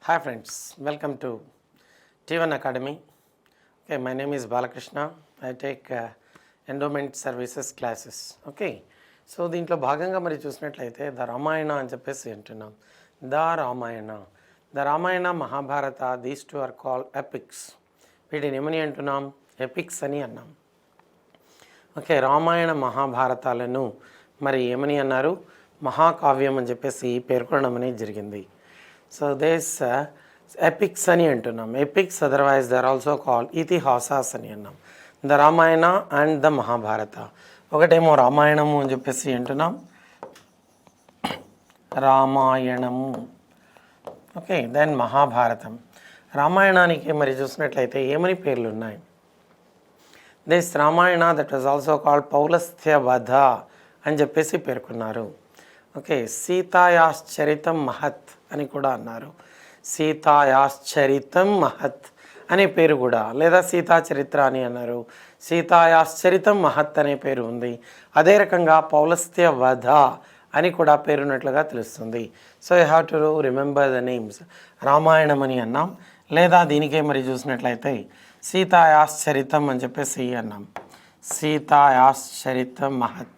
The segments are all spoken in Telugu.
Hi friends, welcome to T1 Academy. Okay, my name is Balakrishna. I take endowment services classes. Okay, so దీంట్లో భాగంగా మరి చూసినట్లయితే ద రామాయణ అని చెప్పేసి అంటున్నాం. The Ramayana Mahabharata these two are called epics. వీటిని ఏమని అంటున్నాం? ఎపిక్స్ అని అన్నాం. ఓకే, రామాయణ మహాభారతాలను మరి ఏమని అన్నారు? మహాకావ్యం అని చెప్పేసి పేర్కొనడం అనేది జరిగింది. సో దిస్ ఎపిక్స్ అని అంటున్నాం. Epics otherwise they are also called itihasas అని అన్నాం. The Ramayana and the Mahabharata. ఒకటేమో రామాయణము అని చెప్పేసి అంటున్నాం, రామాయణము. Okay, then Mahabharatam. రామాయణానికి మరి చూసినట్లయితే ఏమని పేర్లు ఉన్నాయి? This Ramayana that was also called Paulastya Vadha అని చెప్పేసి పేర్కొన్నారు. ఓకే, సీతాయాశ్చరితం మహత్ అని కూడా అన్నారు. సీతాయాశ్చరితం మహత్ అనే పేరు కూడా, లేదా సీతా చరిత్ర అని అన్నారు. సీతాయాశ్చరితం మహత్ అనే పేరు ఉంది. అదే రకంగా పౌలస్త్య వధ అని కూడా పేరున్నట్లుగా తెలుస్తుంది. So you have to remember the names. Ramayanam అని అన్నాం, లేదా దీనికే మరి చూసినట్లయితే సీతాయాశ్చరితం అని చెప్పేసి అన్నాం. సీతాయాశ్చరితం మహత్,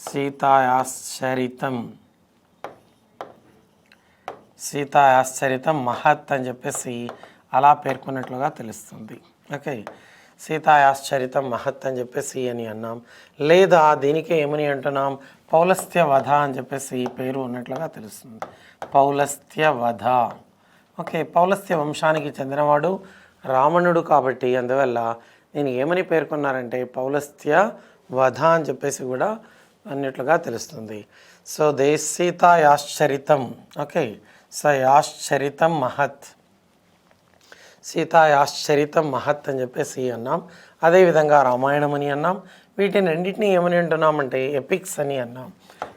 సీతాయాశ్చరితం మహత్ అని చెప్పేసి అలా పేర్కొన్నట్లుగా తెలుస్తుంది. ఓకే, సీతాయాశ్చరితం మహత్ అని చెప్పేసి అని అన్నాం, లేదా దీనికే ఏమని అంటున్నాం? పౌలస్త్య వధ అని చెప్పేసి పేరు ఉన్నట్లుగా తెలుస్తుంది. పౌలస్త్య వధ. ఓకే, పౌలస్త్య వంశానికి చెందినవాడు రావణుడు కాబట్టి అందువల్ల నేను ఏమని పేర్కొన్నారంటే పౌలస్త్య వధ అని చెప్పేసి కూడా అన్నట్లుగా తెలుస్తుంది. సో దే సీతాయాశ్చరితం. ఓకే, సో యాశ్చరితం మహత్, సీతాయాశ్చరితం మహత్ అని చెప్పేసి అన్నాం. అదేవిధంగా రామాయణం అని అన్నాం. వీటిని రెండింటినీ ఏమని అంటున్నామంటే ఎపిక్స్ అని అన్నాం.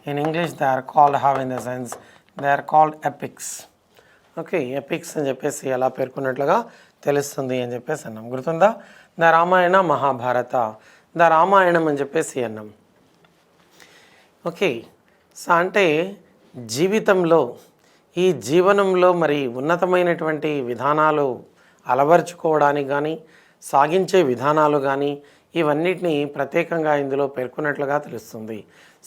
In English they are called have in the sense they are called epics. Okay, epics అని చెప్పేసి ఎలా పేర్కొన్నట్లుగా తెలుస్తుంది అని చెప్పేసి అన్నాం. గుర్తుందా? ద రామాయణ మహాభారత, ద రామాయణం అని చెప్పేసి అన్నాం. ఓకే, సో అంటే జీవితంలో, ఈ జీవనంలో మరి ఉన్నతమైనటువంటి విధానాలు అలవర్చుకోవడానికి కానీ, సాగించే విధానాలు కానీ ఇవన్నిటినీ ప్రత్యేకంగా ఇందులో పేర్కొన్నట్లుగా తెలుస్తుంది.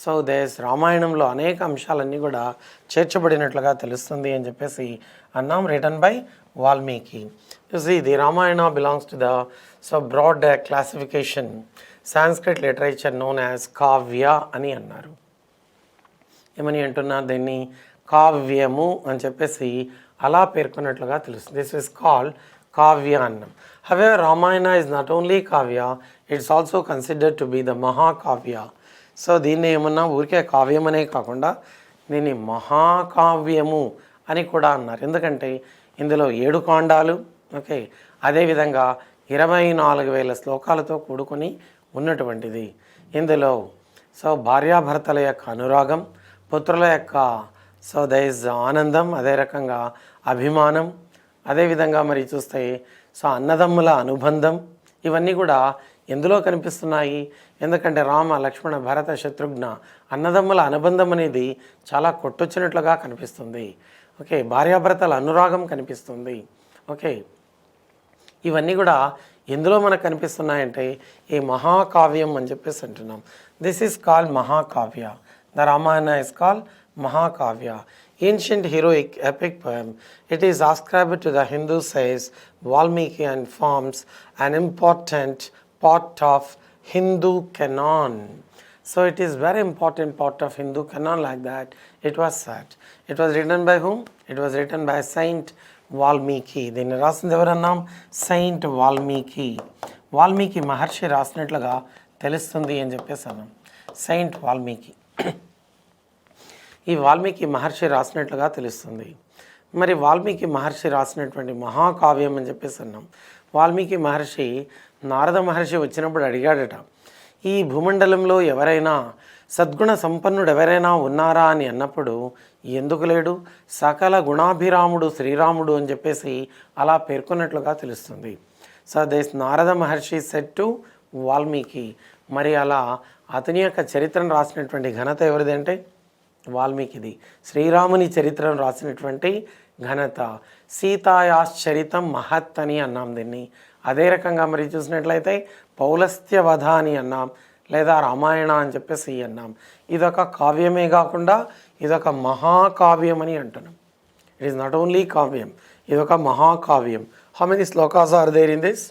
సో దేస్ రామాయణంలో అనేక అంశాలన్నీ కూడా చేర్చబడినట్లుగా తెలుస్తుంది అని చెప్పేసి అన్నాం. Written by Valmiki. The Ramayana belongs to the broad classification Sanskrit literature known as kavya అని అన్నారు. ఏమని అంటున్నారు? దీన్ని కావ్యము అని చెప్పేసి అలా పేర్కొన్నట్లుగా తెలుస్తుంది. దిస్ ఇస్ కాల్డ్ కావ్య అన్నం. However Ramayana is not only kavya, it's also considered to be the mahakavya. So దీన్ని ఏమన్నా ఊరికే కావ్యం అనే కాకుండా దీన్ని మహాకావ్యము అని కూడా అన్నారు. ఎందుకంటే ఇందులో 7 కాండాలు, ఓకే, అదేవిధంగా 24,000 శ్లోకాలతో కూడుకొని ఉన్నటువంటిది. ఇందులో భార్యాభర్తల యొక్క అనురాగం, పుత్రుల యొక్క దైజ్ ఆనందం, అదే రకంగా అభిమానం, అదేవిధంగా మరి చూస్తే అన్నదమ్ముల అనుబంధం, ఇవన్నీ కూడా ఎందులో కనిపిస్తున్నాయి? ఎందుకంటే రామ, లక్ష్మణ, భరత, శత్రుఘ్న అన్నదమ్ముల అనుబంధం అనేది చాలా కొట్టొచ్చినట్లుగా కనిపిస్తుంది. ఓకే, భార్యాభర్తల అనురాగం కనిపిస్తుంది. ఓకే, ఇవన్నీ కూడా ఎందులో మనకు కనిపిస్తున్నాయంటే ఈ మహాకావ్యం అని చెప్పేసి అంటున్నాం. This is called mahakavya. The Ramayana is called Mahakavya. Ancient heroic epic poem. It is ascribed to the Hindu says Valmiki and forms an important part of Hindu canon. So it is very important part of Hindu canon, like that it was said. It was written by whom? It was written by Saint Valmiki. దీన్ని రాసింది ఎవరన్నాం? సెయింట్ వాల్మీకి. వాల్మీకి మహర్షి రాసినట్లుగా తెలుస్తుంది అని చెప్పేసి అన్నాం. సెయింట్ వాల్మీకి, ఈ వాల్మీకి మహర్షి రాసినట్లుగా తెలుస్తుంది. మరి వాల్మీకి మహర్షి రాసినటువంటి మహాకావ్యం అని చెప్పేసి అన్నాం. వాల్మీకి మహర్షి నారద మహర్షి వచ్చినప్పుడు అడిగాడట, ఈ భూమండలంలో ఎవరైనా సద్గుణ సంపన్నుడు ఎవరైనా ఉన్నారా అని అన్నప్పుడు ఎందుకు లేడు? సకల గుణాభిరాముడు శ్రీరాముడు అని చెప్పేసి అలా పేర్కొన్నట్లుగా తెలుస్తుంది. So this Narada Maharshi said to Valmiki. మరి అలా అతని యొక్క చరిత్రను రాసినటువంటి ఘనత ఎవరిది అంటే వాల్మీకిది. శ్రీరాముని చరిత్రను రాసినటువంటి ఘనత. సీతాయాశ్చరితం మహత్ అని అన్నాం దీన్ని. అదే రకంగా మరి చూసినట్లయితే పౌలస్త్య వధ అని అన్నాం, లేదా రామాయణ అని చెప్పేసి అన్నాం. ఇదొక కావ్యమే కాకుండా ఇదొక మహాకావ్యం అని అంటున్నాం. ఇట్ ఈస్ నాట్ ఓన్లీ కావ్యం, ఇదొక మహాకావ్యం. How many shlokas are there in this?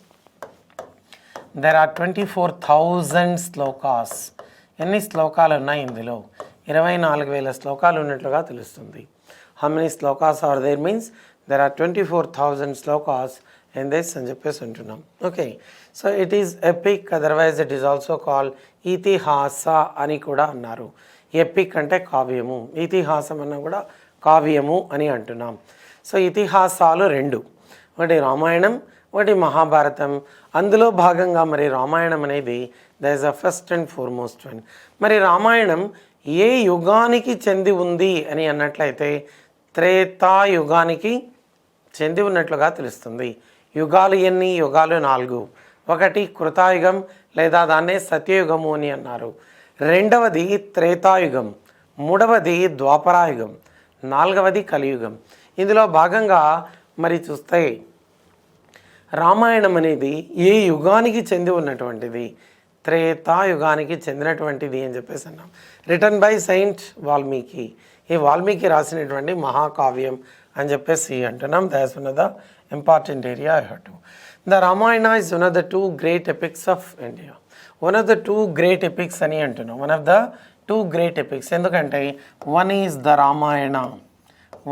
There are 24,000 shlokas. ఎన్ని శ్లోకాలు ఉన్నాయి ఇందులో? 24,000 శ్లోకాలు ఉన్నట్లుగా తెలుస్తుంది. How many shlokas are there means there are 24,000 shlokas in this అని చెప్పేసి ఉంటున్నాం. Okay, so it is epic, otherwise it is also called itihasa అని కూడా అన్నారు. ఎపిక్ అంటే కావ్యము, ఇతిహాసం అన్న కూడా కావ్యము అని అంటున్నాం. సో ఇతిహాసాలు రెండు, ఒకటి రామాయణం, ఒకటి మహాభారతం. అందులో భాగంగా మరి రామాయణం అనేది that is the first and foremost one. మరి రామాయణం ఏ యుగానికి చెంది ఉంది అని అన్నట్లయితే త్రేతాయుగానికి చెంది ఉన్నట్లుగా తెలుస్తుంది. యుగాలు ఎన్ని? యుగాలు 4. ఒకటి కృతాయుగం లేదా దాన్నే సత్యయుగము అని అన్నారు. రెండవది త్రేతాయుగం, మూడవది ద్వాపరాయుగం, నాలుగవది కలియుగం. ఇందులో భాగంగా మరి చూస్తే రామాయణం అనేది ఏ యుగానికి చెంది ఉన్నటువంటిది? త్రేతాయుగానికి చెందినటువంటిది అని చెప్పేసి అన్నాం. Return by saint Valmiki. ఈ వాల్మీకి రాసినటువంటి మహాకావ్యం అని చెప్పేసి అంటున్నాం. That's one of the important area I have to. The Ramayana is one of the 2 great epics of India. One of the 2 great epics అని అంటున్నాం. One of the 2 great epics. ఎందుకంటే one is the Ramayana,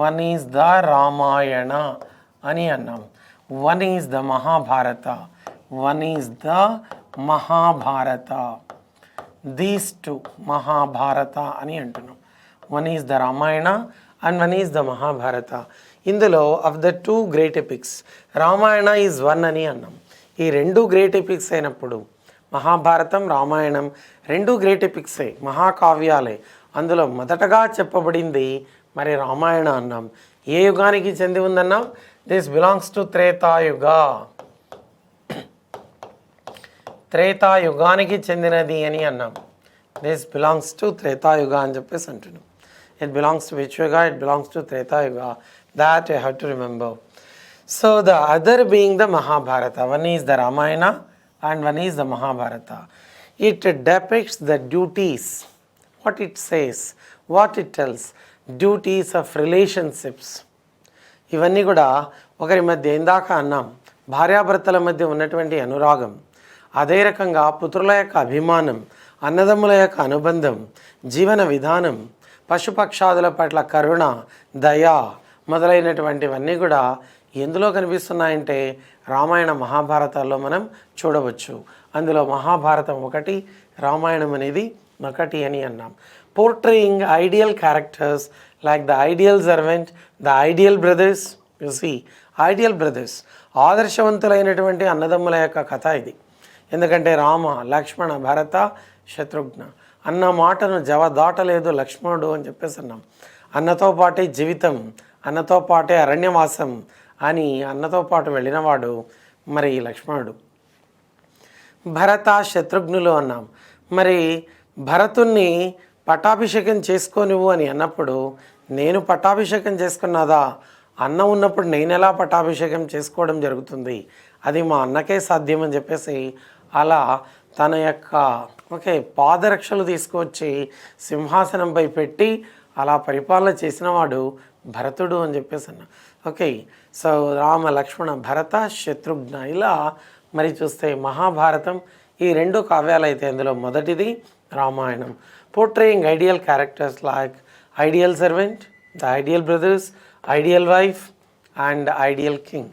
one is the Ramayana అని అన్నాం. One is the Mahabharata, one is the Mahabharata. These 2 Mahabharata అని అంటున్నాం. One is the Ramayana and one is the Mahabharata. ఇందులో of the 2 great epics Ramayana is 1 అని అన్నాం. ఈ 2 గ్రేట్ ఎపిక్స్ అయినప్పుడు మహాభారతం, రామాయణం 2 గ్రేట్ ఎపిక్సే, మహాకావ్యాలే. అందులో మొదటగా చెప్పబడింది మరి రామాయణ అన్నాం. ఏ యుగానికి చెంది ఉందన్నాం? This belongs to Tretayuga. త్రేతాయుగానికి చెందినది అని అన్నాం. దిస్ బిలాంగ్స్ టు త్రేతాయుగ అని చెప్పేసి అంటున్నాం. It belongs to which yuga? It belongs to Treta Yuga. That you have to remember. So the other being the Mahabharata. One is the Ramayana and one is the Mahabharata. It depicts the duties, what it says, what it tells, duties of relationships. ఇవన్నీ కూడా ఒకరి మధ్య ఇందాక అన్నాం, భార్యాభర్తల మధ్య ఉన్నటువంటి అనురాగం, అదే రకంగా పుత్రుల యొక్క అభిమానం, అన్నదమ్ముల యొక్క అనుబంధం, జీవన విధానం, పశుపక్షాదుల పట్ల కరుణ, దయ మొదలైనటువంటివన్నీ కూడా ఎందులో కనిపిస్తున్నాయంటే రామాయణ మహాభారతాల్లో మనం చూడవచ్చు. అందులో మహాభారతం ఒకటి, రామాయణం అనేది ఒకటి అని అన్నాం. Portraying ideal characters like the ideal servant, the ideal brothers. You see, ideal brothers, ఆదర్శవంతులైనటువంటి అన్నదమ్ముల యొక్క కథ ఇది. ఎందుకంటే రామ, లక్ష్మణ, భరత, శత్రుఘ్న అన్న మాటను దాటలేదు లక్ష్మణుడు అని చెప్పేసి అన్నాం. అన్నతో పాటే జీవితం, అన్నతో పాటే అరణ్యవాసం అని అన్నతో పాటు వెళ్ళినవాడు మరి లక్ష్మణుడు. భరత, శత్రుఘ్నులు అన్నాం. మరి భరతుణ్ణి పట్టాభిషేకం చేసుకోనివ్వు అని అన్నప్పుడు నేను పట్టాభిషేకం చేసుకున్నదా? అన్న ఉన్నప్పుడు నేను ఎలా పట్టాభిషేకం చేసుకోవడం జరుగుతుంది? అది మా అన్నకే సాధ్యం అని చెప్పేసి అలా తన యొక్క పాదరక్షలు తీసుకువచ్చి సింహాసనంపై పెట్టి అలా పరిపాలన చేసినవాడు భరతుడు అని చెప్పేసి అన్న. సో రామ, లక్ష్మణ, భరత, శత్రుఘ్న ఇలా మరి చూస్తే మహాభారతం ఈ 2 కావ్యాలు అయితే అందులో మొదటిది Ramayanam. Portraying ideal characters like ideal servant, the ideal brothers, ideal wife and ideal king.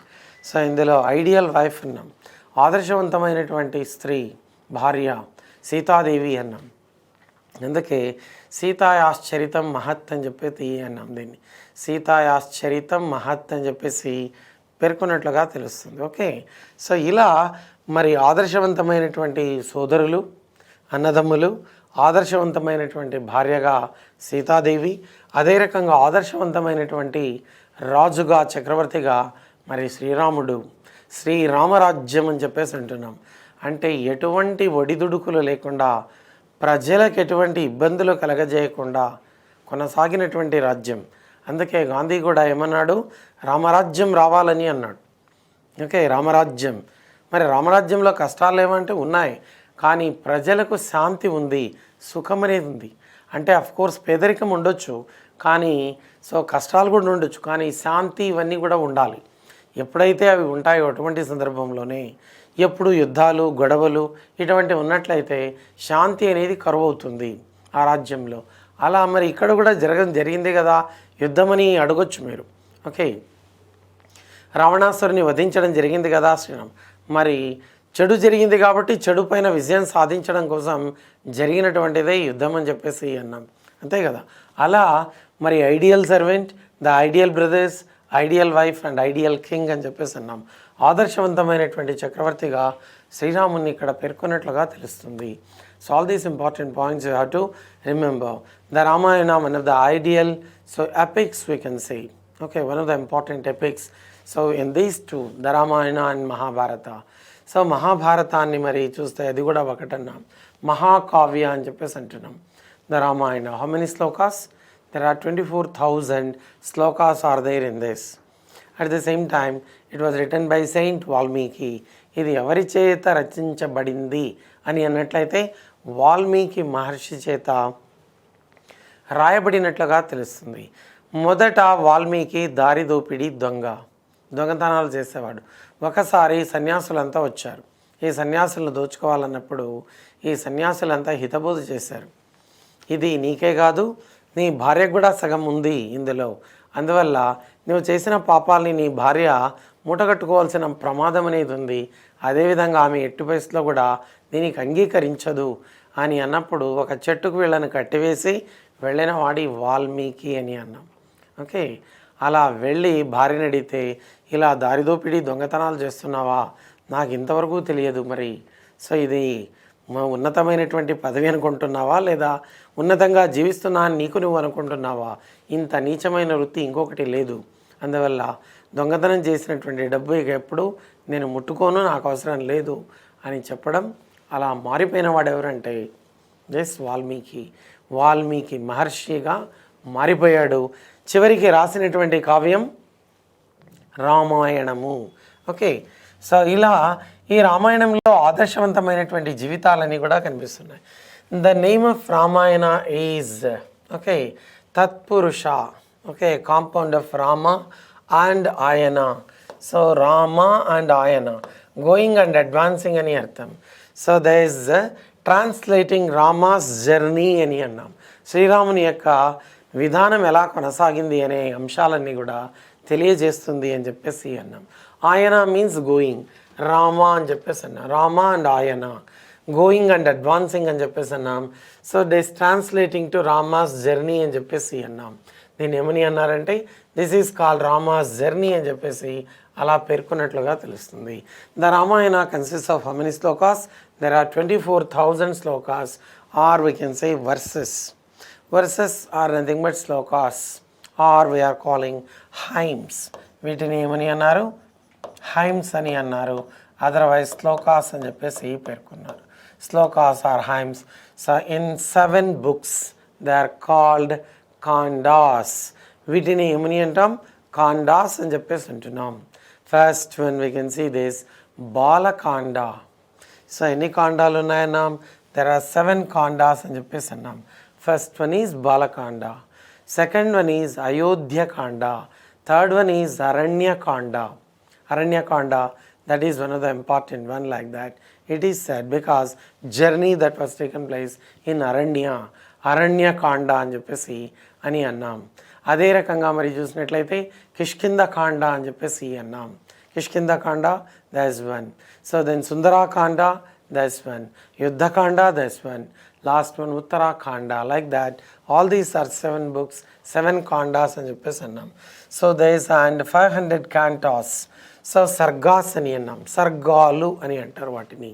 So ఇందులో ఐడియల్ వైఫ్ అన్నాం, ఆదర్శవంతమైనటువంటి స్త్రీ, భార్య సీతాదేవి అన్నాం. అందుకే సీతాయాశ్చరితం మహత్ అని చెప్పేసి అన్నాం. దీన్ని సీతాయాశ్చరితం మహత్ అని చెప్పేసి పేర్కొన్నట్లుగా తెలుస్తుంది. సో ఇలా మరి ఆదర్శవంతమైనటువంటి సోదరులు, అన్నదమ్ములు, ఆదర్శవంతమైనటువంటి భార్యగా సీతాదేవి, అదే రకంగా ఆదర్శవంతమైనటువంటి రాజుగా, చక్రవర్తిగా మరి శ్రీరాముడు, శ్రీరామరాజ్యం అని చెప్పేసి అంటున్నాం. అంటే ఎటువంటి ఒడిదుడుకులు లేకుండా, ప్రజలకు ఎటువంటి ఇబ్బందులు కలగజేయకుండా కొనసాగినటువంటి రాజ్యం. అందుకే గాంధీ కూడా ఏమన్నాడు, రామరాజ్యం రావాలని అన్నాడు. ఓకే, రామరాజ్యం. మరి రామరాజ్యంలో కష్టాలు ఏమంటే ఉన్నాయి, కానీ ప్రజలకు శాంతి ఉంది, సుఖం అనేది ఉంది. అంటే అఫ్కోర్స్ పేదరికం ఉండొచ్చు, కానీ సో కష్టాలు కూడా ఉండొచ్చు, కానీ శాంతి ఇవన్నీ కూడా ఉండాలి. ఎప్పుడైతే అవి ఉంటాయో అటువంటి సందర్భంలోనే, ఎప్పుడు యుద్ధాలు గొడవలు ఇటువంటి ఉన్నట్లయితే శాంతి అనేది కరువు అవుతుంది ఆ రాజ్యంలో. అలా మరి ఇక్కడ కూడా జరిగింది కదా యుద్ధమని అడగొచ్చు మీరు. ఓకే, రావణాసురుని వధించడం జరిగింది కదా శ్రీరామ్. మరి చెడు జరిగింది కాబట్టి చెడు పైన విజయం సాధించడం కోసం జరిగినటువంటిదే యుద్ధం అని చెప్పేసి అన్నాం, అంతే కదా. అలా మరి ideal servant, the ideal brothers, ideal wife and ideal king అని చెప్పేసి అన్నాం. ఆదర్శవంతమైనటువంటి చక్రవర్తిగా శ్రీరాముని ఇక్కడ పేర్కొన్నట్లుగా తెలుస్తుంది. So all these important points you have to remember. The Ramayana, one of the ideal epics we can say. Okay, one of the important epics. So in these two, the Ramayana and Mahabharata. So మహాభారతాన్ని మరి చూస్తే అది కూడా ఒకటన్నాం, మహాకావ్య అని చెప్పేసి అంటున్నాం. The Ramayana, how many shlokas? There are 24,000 shlokas are there in this. At the same time it was written by saint Valmiki. ఇది ఎవరి చేత రచించబడింది అని అన్నట్లయితే వాల్మీకి మహర్షి చేత రాయబడినట్లుగా తెలుస్తుంది. మొదట వాల్మీకి దారిదోపిడి దొంగతనాలు చేసేవాడు. ఒకసారి సన్యాసులంతా వచ్చారు. ఈ సన్యాసులను దోచుకోవాలన్నప్పుడు ఈ సన్యాసులంతా హితబోధ చేశారు. ఇది నీకే కాదు, నీ భార్యకు కూడా సగం ఉంది ఇందులో. అందువల్ల నువ్వు చేసిన పాపాలని నీ భార్య మూటగట్టుకోవాల్సిన ప్రమాదం అనేది ఉంది. అదేవిధంగా ఆమె ఎట్టి పరిస్థితిలో కూడా దీనికి అంగీకరించదు అని అన్నప్పుడు ఒక చెట్టుకు వీళ్ళని కట్టివేసి వెళ్ళిన వాడి వాల్మీకి అని అన్నాం. ఓకే, అలా వెళ్ళి భార్యని అడిగితే, ఇలా దారిదోపిడి దొంగతనాలు చేస్తున్నావా, నాకు ఇంతవరకు తెలియదు, మరి సో ఇది ఉన్నతమైనటువంటి పదవి అనుకుంటున్నావా, లేదా ఉన్నతంగా జీవిస్తున్నా అని నీకు నువ్వు అనుకుంటున్నావా, ఇంత నీచమైన వృత్తి ఇంకొకటి లేదు, అందువల్ల దొంగతనం చేసినటువంటి డబ్బు ఇక ఎప్పుడు నేను ముట్టుకోను, నాకు అవసరం లేదు అని చెప్పడం. అలా మారిపోయిన వాడు ఎవరంటే వాల్మీకి మహర్షిగా మారిపోయాడు. చివరికి రాసినటువంటి కావ్యం రామాయణము. ఓకే, సో ఇలా ఈ రామాయణంలో ఆదర్శవంతమైనటువంటి జీవితాలన్నీ కూడా కనిపిస్తున్నాయి. The name of Ramayana is okay tatpurusha. Okay, compound of Rama and ayana. So Rama and ఆయన, గోయింగ్ అండ్ అడ్వాన్సింగ్ అని అర్థం. So the is translating Rama's journey అని అన్నాం. శ్రీరాముని యొక్క విధానం ఎలా కొనసాగింది అనే అంశాలన్నీ కూడా తెలియజేస్తుంది అని చెప్పేసి అన్నాం. ఆయన మీన్స్ గోయింగ్, రామ అని చెప్పేసి అన్నాం. రామ అండ్ ఆయన, గోయింగ్ అండ్ అడ్వాన్సింగ్ అని చెప్పేసి అన్నాం. So this translating to Rama's journey అని చెప్పేసి అన్నాం. దీన్ని ఏమని అన్నారంటే this is called Rama's journey అని చెప్పేసి అలా పేర్కొన్నట్లుగా తెలుస్తుంది. The Ramayana consist of how many shlokas? There are 24,000 shlokas, or we can say verses. Verses are nothing but shlokas, or we are calling hymns. వీటిని ఏమని అన్నారు? హైమ్స్ అని అన్నారు. అదర్వైజ్ శ్లోకాస్ అని చెప్పేసి పేర్కొన్నారు. Shlokas are hymns. So in 7 books they are called kandas. వీటిని ఏమని అంటాం? కాండాస్ అని చెప్పేసి అంటున్నాం. First one we can see this Bala Kanda. So ఎన్ని కాండాలు ఉన్నాయన్నాం? దెర్ ఆర్ 7 కాండాస్ అని చెప్పేసి అన్నాం. First one is Bala Kanda, second one is Ayodhya కాండ, థర్డ్ వన్ ఈజ్ అరణ్య కాండ. అరణ్య కాండ, that is one of the important one like that. It is said because journey that was taken place in అరణ్య కాండ అని చెప్పేసి అని అన్నాం. అదే రకంగా మరి చూసినట్లయితే కిష్కింద కాండ అని చెప్పేసి అన్నాం. కిష్కింద కాండ, that is one. So then Sundara Kanda, that is one. Ayodhya Kanda, that is one. Last one Uttara Kanda, like that. All these are 7 books, 7 kandas అని చెప్పేసి అన్నాం. So there is and 500 cantos. So sargas అని అన్నాం. సర్గాలు అని అంటారు వాటిని.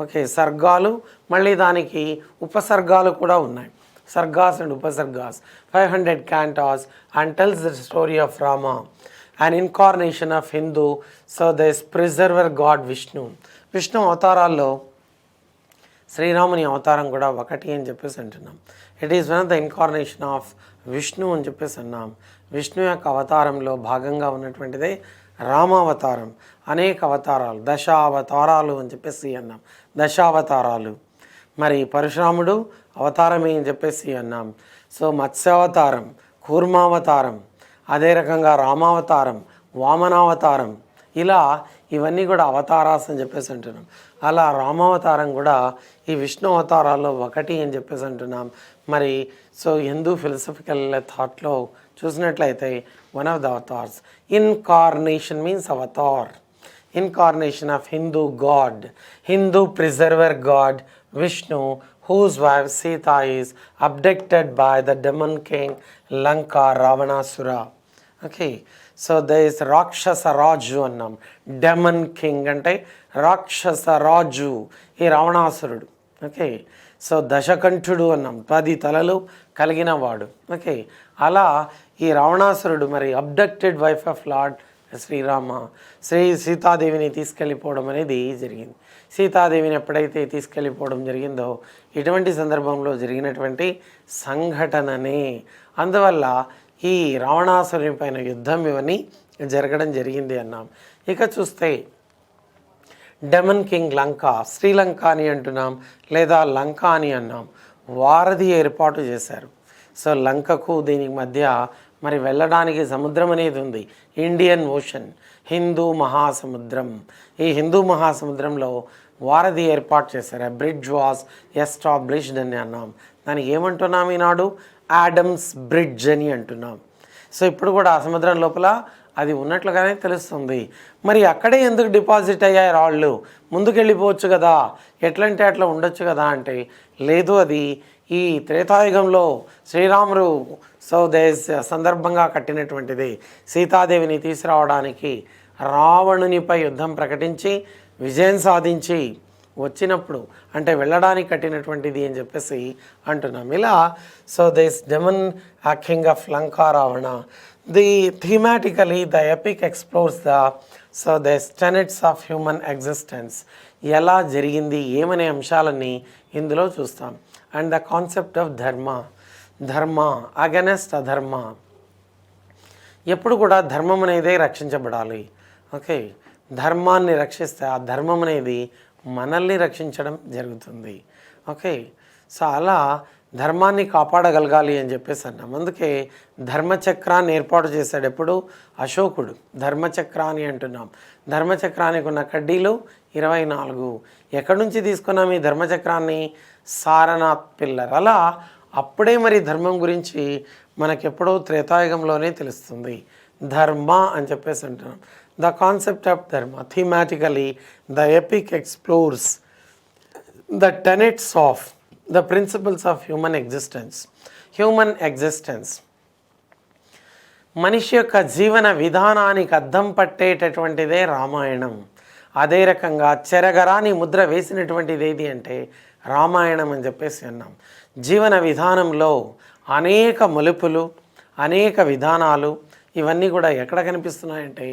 ఓకే, సర్గాలు, మళ్ళీ దానికి ఉపసర్గాలు కూడా ఉన్నాయి. సర్గాస్ and ఉపసర్గాస్. 500 cantos and tells the story of Rama, an incarnation of Hindu. So there is preserver God Vishnu. Vishnu అవతారాల్లో శ్రీరాముని అవతారం కూడా ఒకటి అని చెప్పేసి అంటున్నాం. It is one of the incarnation of Vishnu అని చెప్పేసి అన్నాం. విష్ణు యొక్క అవతారంలో భాగంగా ఉన్నటువంటిదే రామావతారం. అనేక అవతారాలు, దశావతారాలు అని చెప్పేసి అన్నాం. దశావతారాలు. మరి పరశురాముడు అవతారమే అని చెప్పేసి అన్నాం. సో మత్స్యావతారం, కూర్మావతారం, అదే రకంగా రామావతారం, వామనావతారం, ఇలా ఇవన్నీ కూడా అవతారాస్ అని చెప్పేసి అంటున్నాం. అలా రామావతారం కూడా ఈ విష్ణు అవతారాల్లో ఒకటి అని చెప్పేసి అంటున్నాం. మరి సో హిందూ ఫిలసఫికల్ థాట్లో చూసినట్లయితే one of the avatars. Incarnation means Avatar. Incarnation of Hindu god, Hindu preserver god Vishnu, whose wife Sita is abducted by the demon king Lanka Ravanasura. Okay, so there is Rakshasa Raju annam. Demon king ante Rakshasa Raju, ఈ రావణాసురుడు. ఓకే, సో దశకంఠుడు అన్నాం, 10 తలలు కలిగిన వాడు. ఓకే, అలా ఈ రావణాసురుడు మరి abducted wife of lord Srirama సీతాదేవిని తీసుకెళ్ళిపోవడం అనేది జరిగింది. సీతాదేవిని ఎప్పుడైతే తీసుకెళ్ళిపోవడం జరిగిందో ఇటువంటి సందర్భంలో జరిగినటువంటి సంఘటననే. అందువల్ల ఈ రావణాసురుని పైన యుద్ధం ఇవన్నీ జరగడం జరిగింది అన్నాం. ఇక చూస్తే డెమన్ కింగ్ లంక, శ్రీలంక అని అంటున్నాం లేదా లంక అని అన్నాం. వారధి ఏర్పాటు చేశారు. సో లంకకు దీనికి మధ్య మరి వెళ్ళడానికి సముద్రం అనేది ఉంది, ఇండియన్ ఓషన్, హిందూ మహాసముద్రం. ఈ హిందూ మహాసముద్రంలో వారధి ఏర్పాటు చేశారు. బ్రిడ్జ్ వాజ్ ఎస్టాబ్లిష్డ్ అని అన్నాం. దానికి ఏమంటున్నాం ఈనాడు? యాడమ్స్ బ్రిడ్జ్ అని అంటున్నాం. సో ఇప్పుడు కూడా ఆ సముద్రం లోపల అది ఉన్నట్లుగానే తెలుస్తుంది. మరి అక్కడే ఎందుకు డిపాజిట్ అయ్యాయి రాళ్ళు? ముందుకెళ్ళిపోవచ్చు కదా, ఎట్లంటే అట్లా ఉండొచ్చు కదా అంటే లేదు, అది ఈ త్రేతాయుగంలో శ్రీరాముడు సందర్భంగా కట్టినటువంటిది. సీతాదేవిని తీసుకురావడానికి రావణునిపై యుద్ధం ప్రకటించి విజయం సాధించి వచ్చినప్పుడు అంటే వెళ్ళడానికి కట్టినటువంటిది అని చెప్పేసి అంటున్నాం. ఇలా so this demon king of Lanka Ravana. The thematically the epic explores the tenets of human existence. ఎలా జరిగింది ఏమనే అంశాలన్నీ ఇందులో చూస్తాం. And the concept of dharma against adharma. ఎప్పుడు కూడా ధర్మం అనేది రక్షించబడాలి. ఓకే, ధర్మాన్ని రక్షిస్తే ఆ ధర్మం అనేది మనల్ని రక్షించడం జరుగుతుంది. ఓకే, సో అలా ధర్మాన్ని కాపాడగలగాలి అని చెప్పేసి అన్నాం. అందుకే ధర్మచక్రాన్ని ఏర్పాటు చేశాడు ఎప్పుడు? అశోకుడు. ధర్మచక్రాన్ని అంటున్నాం. ధర్మచక్రానికి ఉన్న కడ్డీలు 24. ఎక్కడి నుంచి తీసుకున్నాం ఈ ధర్మచక్రాన్ని? సారనాథ్ పిల్లర్. అలా అప్పుడే మరి ధర్మం గురించి మనకెప్పుడో త్రేతాయుగంలోనే తెలుస్తుంది. ధర్మ అని చెప్పేసి అంటున్నాం. The concept of dharma thematically the epic explores the tenets of the principles of human existence. మనిషి యొక్క జీవన విధానానికి అద్దం పట్టేటటువంటిదే రామాయణం. అదే రకంగా చెరగరాని ముద్ర వేసినటువంటిది ఏది అంటే రామాయణం అని చెప్పేసి అన్నాం. జీవన విధానంలో అనేక మలుపులు, అనేక విధానాలు ఇవన్నీ కూడా ఎక్కడ కనిపిస్తున్నాయంటే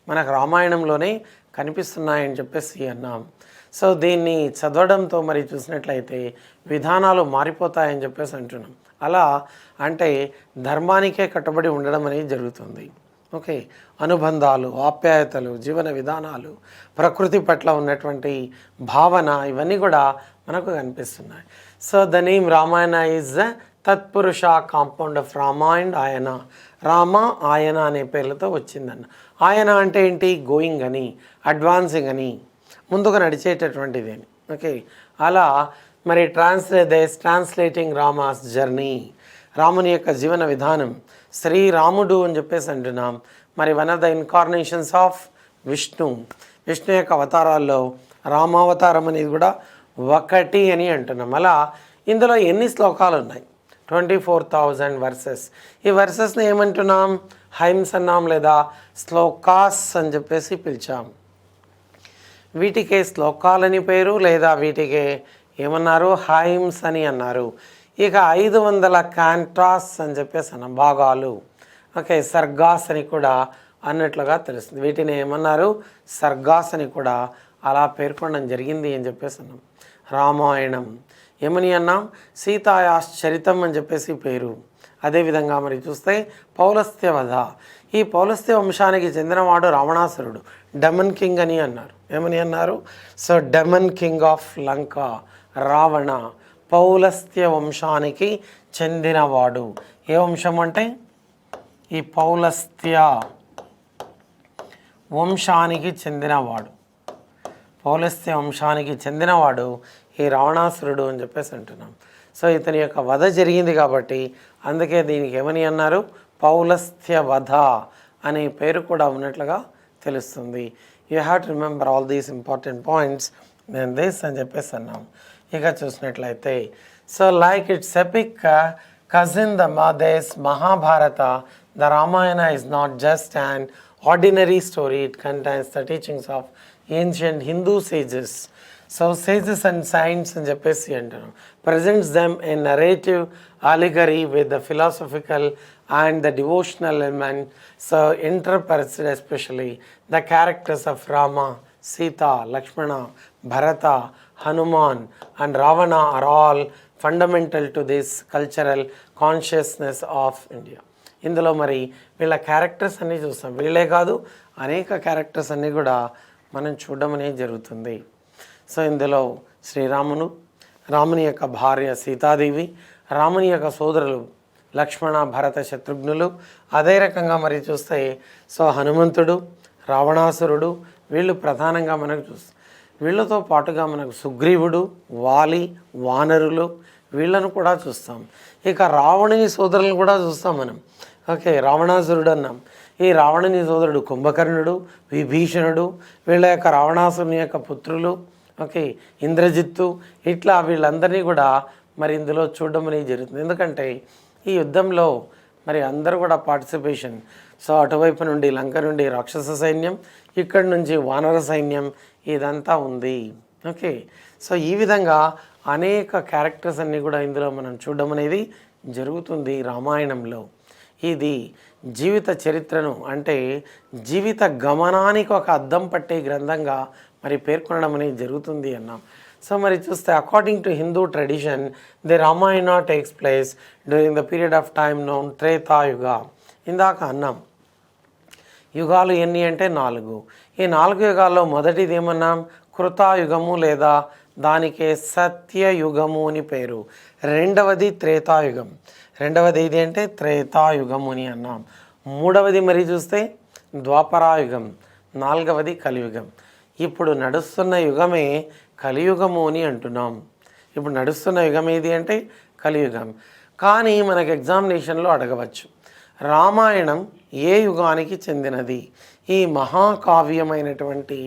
మనకు రామాయణంలోనే కనిపిస్తున్నాయని చెప్పేసి అన్నాం. సో దీన్ని చదవడంతో మరి చూసినట్లయితే విధానాలు మారిపోతాయని చెప్పేసి అంటున్నాం. అలా అంటే ధర్మానికే కట్టుబడి ఉండడం అనేది జరుగుతుంది. ఓకే, అనుబంధాలు, ఆప్యాయతలు, జీవన విధానాలు, ప్రకృతి పట్ల ఉన్నటువంటి భావన ఇవన్నీ కూడా మనకు కనిపిస్తున్నాయి. So the name Ramayana is tatpurusha compound of Rama and ayana. Rama ఆయన అనే పేర్లతో వచ్చిందన్న. ఆయన అంటే ఏంటి? గోయింగ్ అని, అడ్వాన్సింగ్ అని, ముందుగా నడిచేటటువంటిది అని. ఓకే, అలా మరి ట్రాన్స్లేటింగ్ రామాస్ జర్నీ, రాముని యొక్క జీవన విధానం. శ్రీరాముడు అని చెప్పేసి అంటున్నాం. మరి one of the incarnations of Vishnu యొక్క అవతారాల్లో రామావతారం అనేది కూడా ఒకటి అని అంటున్నాం. అలా ఇందులో ఎన్ని శ్లోకాలు ఉన్నాయి? 24,000 వర్సెస్. ఈ వర్సెస్ని ఏమంటున్నాం? హైమ్స్ అన్నాం లేదా శ్లోకాస్ అని చెప్పేసి పిలిచాం. వీటికే శ్లోకాలని పేరు, లేదా వీటికే ఏమన్నారు? హైమ్స్ అని అన్నారు. ఇక 500 క్యాంటాస్ అని చెప్పేసి అన్నాం, భాగాలు. ఓకే, సర్గాస్ అని కూడా అన్నట్లుగా తెలుస్తుంది. వీటిని ఏమన్నారు? సర్గాస్ అని కూడా అలా పేర్కొనడం జరిగింది అని చెప్పేసి అన్నాం. రామాయణం. ఏమని అన్నాం? సీతాయాశ్చరితం అని చెప్పేసి పేరు. అదేవిధంగా మరి చూస్తే పౌలస్త్యవధ. ఈ పౌలస్త్య వంశానికి చెందినవాడు రావణాసురుడు, డెమన్ కింగ్ అని అన్నారు. ఏమని అన్నారు? సో డెమన్ కింగ్ ఆఫ్ లంక రావణ పౌలస్త్య వంశానికి చెందినవాడు. ఏ వంశం అంటే ఈ పౌలస్త్య వంశానికి చెందినవాడు. పౌలస్త్య వంశానికి చెందినవాడు ఈ రావణాసురుడు అని చెప్పేసి అంటున్నాం. సో ఇతని యొక్క వధ జరిగింది కాబట్టి అందుకే దీనికి ఏమని అన్నారు? పౌలస్త్య వధ అనే పేరు కూడా ఉన్నట్లుగా తెలుస్తుంది. You have to remember all these important points నేను దిస్ అని చెప్పేసి అన్నాం. ఇక చూసినట్లయితే so like it's epic cousin the మదేస్ Mahabharata, the Ramayana is not just an ordinary story. It contains the teachings of ancient Hindu sages. So sages and saints అని చెప్పేసి అంటున్నాం. Presents them a narrative allegory with the philosophical and the devotional element. So interprets especially the characters of Rama, Sita, Lakshmana, Bharata, Hanuman and Ravana are all fundamental to this cultural consciousness of India. ఇందులో మరి వీళ్ళ క్యారెక్టర్స్ అన్నీ చూస్తాం. వీళ్ళే కాదు అనేక క్యారెక్టర్స్ అన్నీ కూడా మనం చూడడం అనేది జరుగుతుంది. సో ఇందులో శ్రీరామును, రాముని యొక్క భార్య సీతాదేవి, రాముని యొక్క సోదరులు లక్ష్మణ, భరత, శత్రుఘ్నులు, అదే రకంగా మరి చూస్తే సో హనుమంతుడు, రావణాసురుడు, వీళ్ళు ప్రధానంగా మనకు చూస్తాం. వీళ్ళతో పాటుగా మనకు సుగ్రీవుడు, వాలి, వానరులు, వీళ్ళను కూడా చూస్తాం. ఇక రావణుని సోదరులను కూడా చూస్తాం మనం. ఓకే, రావణాసురుడు అన్నాం. ఈ రావణుని సోదరుడు కుంభకర్ణుడు, విభీషణుడు, వీళ్ళ యొక్క రావణాసురుని యొక్క పుత్రులు, ఓకే, ఇంద్రజిత్తు, ఇట్లా వీళ్ళందరినీ కూడా మరి ఇందులో చూడడం అనేది జరుగుతుంది. ఎందుకంటే ఈ యుద్ధంలో మరి అందరూ కూడా పార్టిసిపేషన్. సో అటువైపు నుండి లంక నుండి రాక్షస సైన్యం, ఇక్కడి నుంచి వానర సైన్యం, ఇదంతా ఉంది. ఓకే, సో ఈ విధంగా అనేక క్యారెక్టర్స్ అన్నీ కూడా ఇందులో మనం చూడడం అనేది జరుగుతుంది రామాయణంలో. ఇది జీవిత చరిత్రను అంటే జీవిత గమనానికి ఒక అద్దం పట్టే గ్రంథంగా మరి పేర్కొనడం అనేది జరుగుతుంది అన్నాం. సో మరి చూస్తే according to Hindu tradition the Ramayana takes place during the period of time known Tretayuga. ఇందాక అన్నాం యుగాలు ఎన్ని అంటే 4. ఈ 4 యుగాల్లో మొదటిది ఏమన్నాం? కృతాయుగము లేదా దానికే సత్యయుగము అని పేరు. రెండవది త్రేతాయుగం. రెండవది ఏది అంటే త్రేతాయుగము అని అన్నాం. మూడవది మరి చూస్తే ద్వాపరాయుగం. 4వది కలియుగం. ఇప్పుడు నడుస్తున్న యుగమే కలియుగము అని అంటున్నాం. ఇప్పుడు నడుస్తున్న యుగం ఏది అంటే కలియుగం. కానీ మనకు ఎగ్జామినేషన్లో అడగవచ్చు, రామాయణం ఏ యుగానికి చెందినది? ఈ మహాకావ్యమైనటువంటి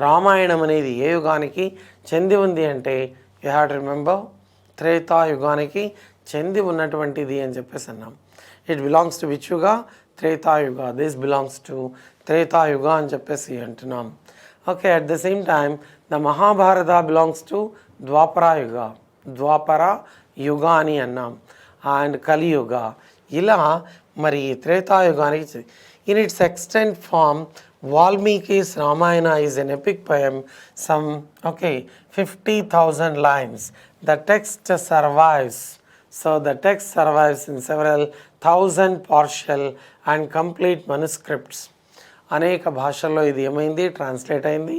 రామాయణం అనేది ఏ యుగానికి చెంది ఉంది అంటే యూ హ్యావ్ టు రిమెంబర్ త్రేతాయుగానికి చెంది ఉన్నటువంటిది అని చెప్పేసి అన్నాం. It belongs to which yuga? Tretayuga. This belongs to Tretayuga అని చెప్పేసి అంటున్నాం. Okay, at the same time the Mahabharata belongs to Dwaparayuga. Dwapara yuga అని అన్నాం. అండ్ కలియుగ. ఇలా మరి త్రేతాయుగానికి in its extant form Valmiki's Ramayana is an epic poem, some 50,000 lines. The text survives. So the text survives in several thousand partial and complete manuscripts. అనేక భాషల్లో ఇది ఏమైంది? ట్రాన్స్లేట్ అయింది.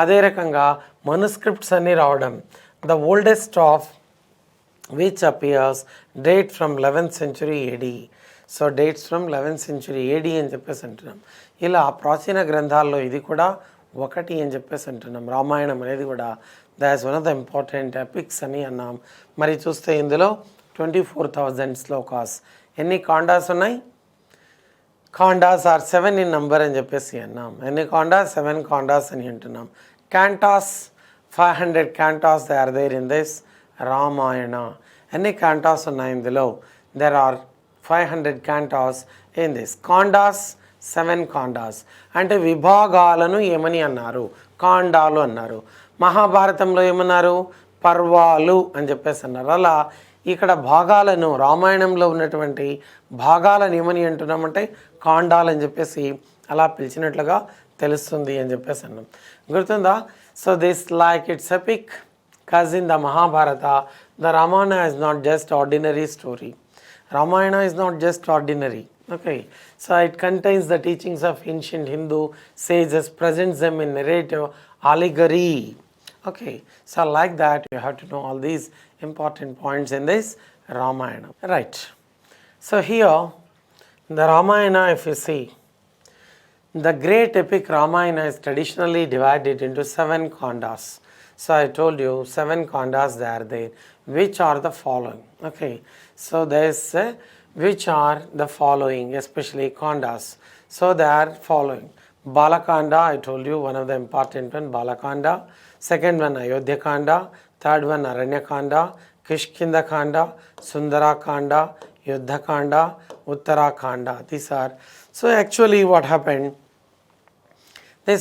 అదే రకంగా మనుస్క్రిప్ట్స్ అన్నీ రావడం. The oldest of which appears date from 11th century AD. So dates from 11th century AD అని చెప్పేసి అంటున్నాం. ఇలా ప్రాచీన గ్రంథాల్లో ఇది కూడా ఒకటి అని చెప్పేసి అంటున్నాం. రామాయణం అనేది కూడా that's one of the important epics అని అన్నాం. మరి చూస్తే ఇందులో 24,000 శ్లోకాస్. ఎన్ని కాండాస్ ఉన్నాయి? కాండాస్ ఆర్ 7 ఇన్ నంబర్ అని చెప్పేసి అన్నాం. ఎన్ని కాండాస్? 7 కాండాస్ అని అంటున్నాం. Cantos 500 cantos they are there in this Ramayana. ఎన్ని క్యాంటాస్ ఉన్నాయి ఇందులో? There are 500 cantos in this. Kandas 7 kandas. అంటే విభాగాలను ఏమని అన్నారు? కాండాలు అన్నారు. మహాభారతంలో ఏమన్నారు? పర్వాలు అని చెప్పేసి అన్నారు. అలా ఇక్కడ భాగాలను రామాయణంలో ఉన్నటువంటి భాగాలను ఏమని అంటున్నామంటే కాండాలు అని చెప్పేసి అలా పిలిచినట్లుగా తెలుస్తుంది అని చెప్పేసి అన్నాం. గుర్తుందా? So this like it's epic because in the Mahabharata, the Ramayana is not just ordinary story. Ramayana is not just ordinary. Okay, so it contains the teachings of ancient Hindu sages, presents them in narrative allegory. Okay, so like that you have to know all these important points in this Ramayana. Right. So here, the Ramayana, if you see, the great epic Ramayana is traditionally divided into 7 Kandas. So I told you 7 Kandas they are there, which are the following. Okay, so there is which are the following, especially Kandas. So they are following. Bala Kanda, I told you one of the important one, Bala Kanda. Second one, Ayodhya Kanda. Third one, Aranya Kanda. Kishkindha Kanda, Sundara Kanda, Ayodhya Kanda, Uttara Kanda. These are, so actually what happened,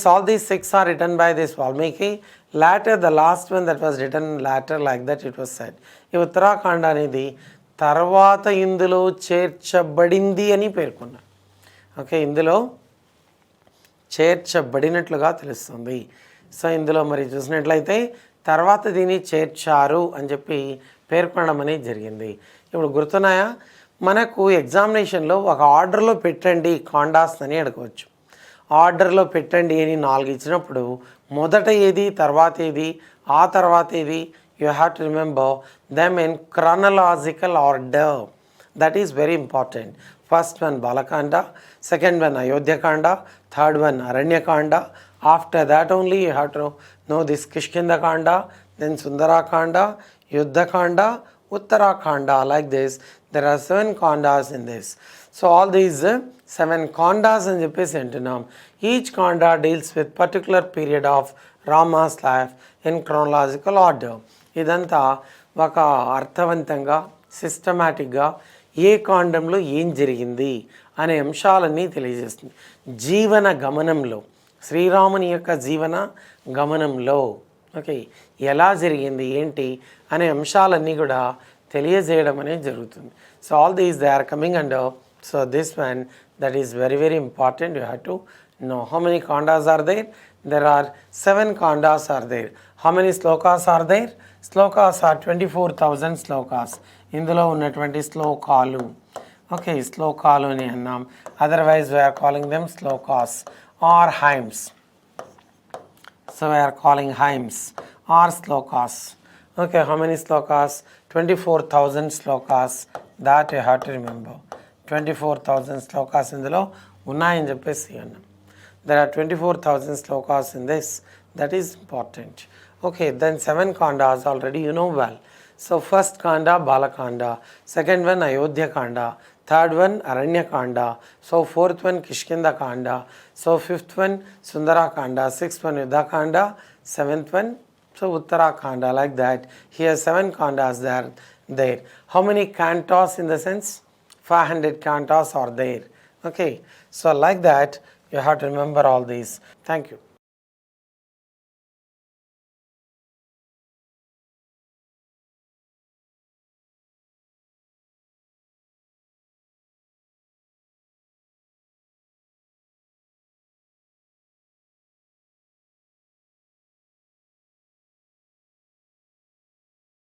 all these 6 are written by this Valmiki. Later, the last one that was written later, like that it was said. ఈ ఉత్తరాఖండ అనేది తర్వాత ఇందులో చేర్చబడింది అని పేర్కొన్నారు. ఓకే, ఇందులో చేర్చబడినట్లుగా తెలుస్తుంది. సో ఇందులో మరి చూసినట్లయితే తర్వాత దీన్ని చేర్చారు అని చెప్పి పేర్కొనడం అనేది జరిగింది. ఇప్పుడు గుర్తున్నాయా, మనకు ఎగ్జామినేషన్లో ఒక ఆర్డర్లో పెట్టండి కాండాస్ అని అడగవచ్చు. ఆర్డర్లో పెట్టండి అని 4 ఇచ్చినప్పుడు మొదట ఏది, తర్వాత ఏది, ఆ తర్వాత ఏది, you have to remember them in chronological order. That is very important. First one Bala Kanda, second one Ayodhya కాండ, థర్డ్ వన్ అరణ్య కాండ. After that only you have to no this Kishkindha కాండ, దెన్ సుందరా కాండ, యుద్ధ కాండ, ఉత్తరా కాండ. Like this, there are 7 kandas in this. So all these 7 kandas అని చెప్పేసి అంటున్నాం. Each kanda deals with particular period of Rama's life in chronological order. ఇదంతా ఒక అర్థవంతంగా సిస్టమాటిక్గా ఏ కాండంలో ఏం జరిగింది అనే అంశాలన్నీ తెలియజేస్తుంది. జీవన గమనంలో, శ్రీరాముని యొక్క జీవన గమనంలో ఓకే ఎలా జరిగింది ఏంటి అనే అంశాలన్నీ కూడా తెలియజేయడం అనేది జరుగుతుంది. So all these they are coming under. So this one that is very very important. You have to know how many kandas are there. There are 7 kandas are there. How many slokas are there? Slokas are 24,000 slokas. ఇందులో ఉన్నటువంటి శ్లోకాలు ఓకే శ్లోకాలు అని అన్నాం. Otherwise we are calling them shlokas are hymns. So we are calling hymns or slokas. Okay, how many slokas? 24,000 slokas. That you have to remember. 24,000 slokas ఇందులో ఉన్నాయని చెప్పేసి అన్నాం. There are 24,000 slokas in this. That is important. Okay, then 7 kandas already you know well. So first kanda Bala Kanda, second one Ayodhya Kanda, third one Aranya Kanda, so fourth one Kishkindha Kanda, so fifth one Sundara Kanda, sixth one Ayodhya Kanda, seventh one so Uttara Kanda. Like that here 7 kandas there. How many cantos in the sense? 500 cantos are there. Okay, so like that you have to remember all these. Thank you.